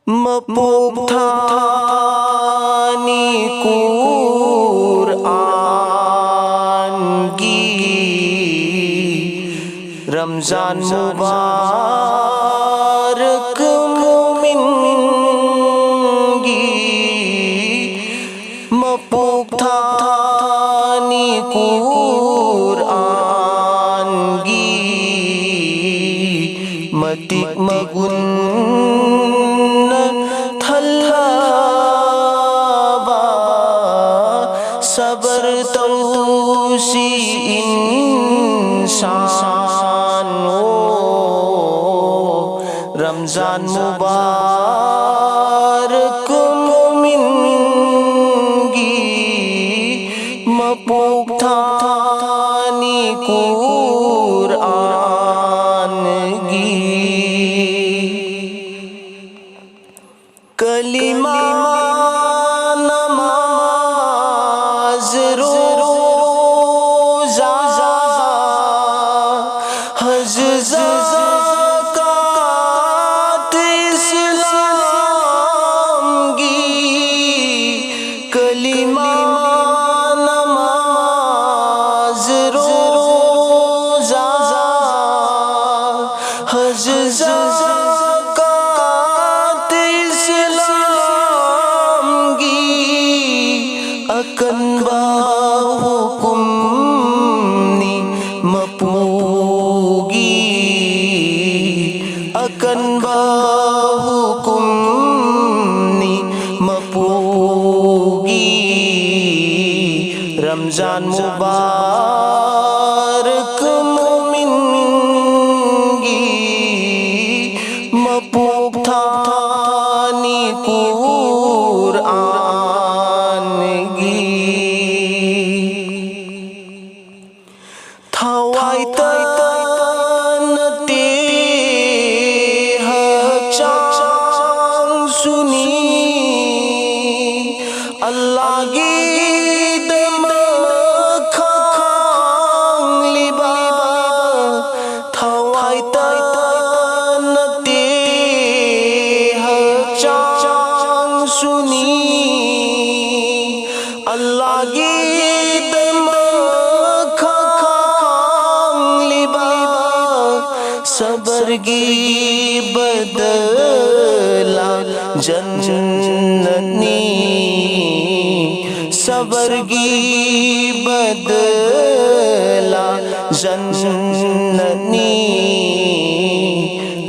Mapugthani Qur'an ki Ramzan Mubarak Mumin ki Mapugthani Qur'an ki Matik magun صبر توسی انسان رمضان مبارک مومن گی مپوکھانی قرآن گی کلمہ akan bahukum ni mapugi akan bahukum ni mapugi Ramzan Mubarak Mumin gi mapugthani Qur'an Thawai tanati hachang suni Allah gid makhang liba Thawai tanati hachang suni Allah gid صبر کی بدلا جننی صبر کی بدلا جننی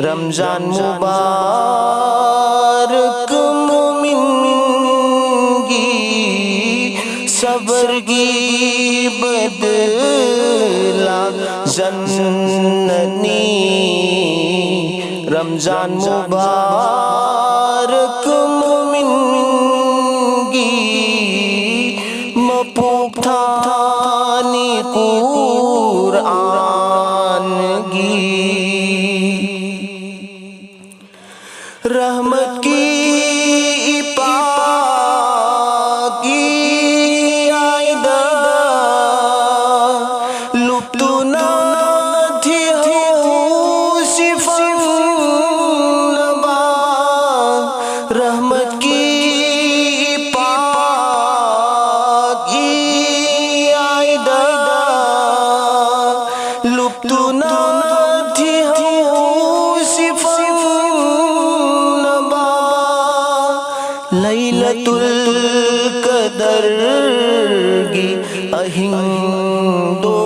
رمضان مبارک مومن کی صبر کی بدلا جننی رمضان مبارک مومن کی مپوکھانی قرآن کی رحمت کی پاکی آئیدہ لپتنا رحمت کی پاکی آئیدہ لپتنا تھی صفن نبا لیلۃ القدر کی اہندو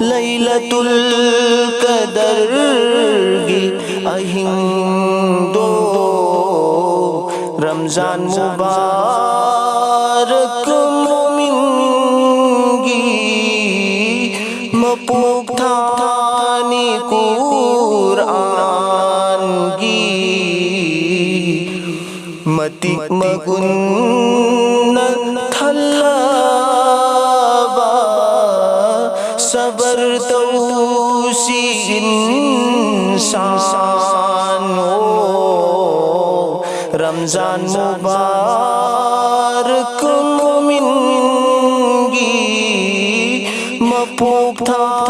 لیلۃ القدر کی اہندو رمضان مبارک مومن گی مپوکھانی قرآن گی متک مگن تھلابا صبر توسی انسان رمضان مبارک مومن گی مپوکھانی